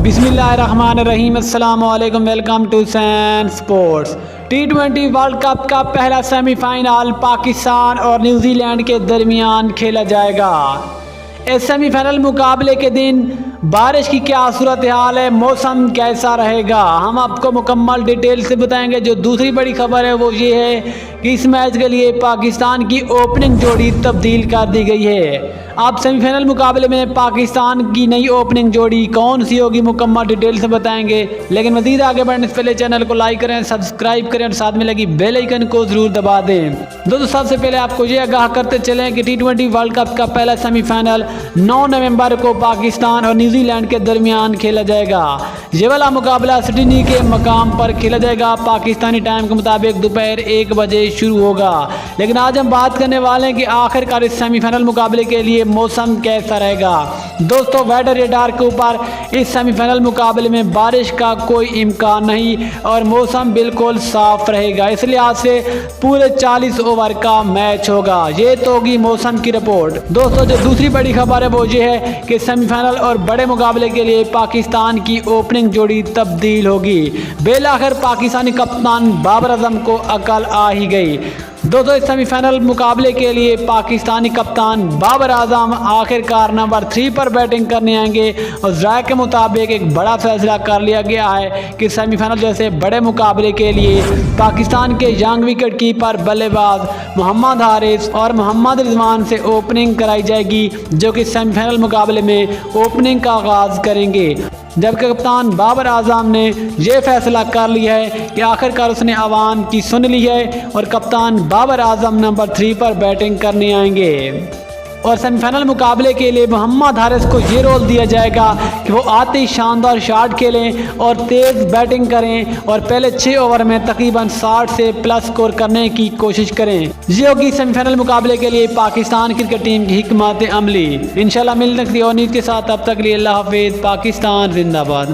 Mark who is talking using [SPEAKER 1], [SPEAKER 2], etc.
[SPEAKER 1] बिस्मिल्लाहिर्रहमानिर्रहीम। अस्सलाम वालेकुम। वेलकम टू सैन स्पोर्ट्स। T20 वर्ल्ड कप का पहला सेमीफाइनल पाकिस्तान और न्यूजीलैंड के दरमियान खेला जाएगा। इस सेमीफाइनल मुकाबले के दिन बारिश की क्या सूरत हाल है, मौसम कैसा रहेगा, हम आपको मुकम्मल डिटेल से बताएंगे। जो दूसरी बड़ी खबर है वो ये है कि इस मैच के लिए पाकिस्तान की ओपनिंग जोड़ी तब्दील कर दी गई है। आप सेमीफाइनल मुकाबले में पाकिस्तान की नई ओपनिंग जोड़ी कौन सी होगी, मुकम्मल डिटेल से बताएंगे। लेकिन मज़ीद आगे बढ़ने से पहले चैनल को लाइक करें, सब्सक्राइब करें और साथ में लगी बेल आइकन को ज़रूर दबा दें। दोस्तों, सबसे पहले आपको ये आगाह करते चलें कि T20 वर्ल्ड कप का पहला सेमीफाइनल 9 नवंबर को पाकिस्तान और न्यूजीलैंड के दरमियान खेला जाएगा। ये वाला मुकाबला सिडनी के मकाम पर खेला जाएगा। पाकिस्तानी टाइम के मुताबिक दोपहर 1 बजे शुरू होगा। लेकिन आज हम बात करने वाले हैं कि आखिरकार इस सेमीफाइनल मुकाबले के लिए मौसम कैसा रहेगा। दोस्तों, वेदर रेडार के ऊपर इस सेमीफाइनल मुकाबले में बारिश का कोई इम्कान नहीं और मौसम बिल्कुल साफ रहेगा। इस लिहाज से पूरे 40 ओवर का मैच होगा। ये तो होगी मौसम की रिपोर्ट। दोस्तों, जो दूसरी बड़ी खबर है वो ये है कि सेमीफाइनल और बड़े मुकाबले के लिए पाकिस्तान की ओपनिंग जोड़ी तब्दील होगी। बेलाखिर पाकिस्तानी कप्तान बाबर आजम को अकल आ ही गई। दोस्तों, इस सेमीफाइनल मुकाबले के लिए पाकिस्तानी कप्तान बाबर आजम आखिरकार नंबर 3 पर बैटिंग करने आएंगे और राय के मुताबिक एक बड़ा फैसला कर लिया गया है कि सेमीफाइनल जैसे बड़े मुकाबले के लिए पाकिस्तान के यंग विकेट कीपर बल्लेबाज मोहम्मद हारिस और मोहम्मद रिजवान से ओपनिंग कराई जाएगी, जो कि सेमीफाइनल मुकाबले में ओपनिंग का आगाज़ करेंगे। जबकि कप्तान बाबर आजम ने यह फैसला कर लिया है कि आखिरकार उसने आवाम की सुन ली है और कप्तान बाबर आजम नंबर 3 पर बैटिंग करने आएंगे। और सेमीफाइनल मुकाबले के लिए मोहम्मद हारिस को ये रोल दिया जाएगा कि वो आते ही शानदार शॉट खेलें और तेज़ बैटिंग करें और पहले 6 ओवर में तकरीबन 60 से प्लस स्कोर करने की कोशिश करें। ये होगी सेमीफाइनल मुकाबले के लिए पाकिस्तान क्रिकेट टीम की हिकमत अमली। इंशाल्लाह मिलने की और न्यूज़ के साथ, तब तक के लिए अल्लाह हाफिज़। पाकिस्तान जिंदाबाद।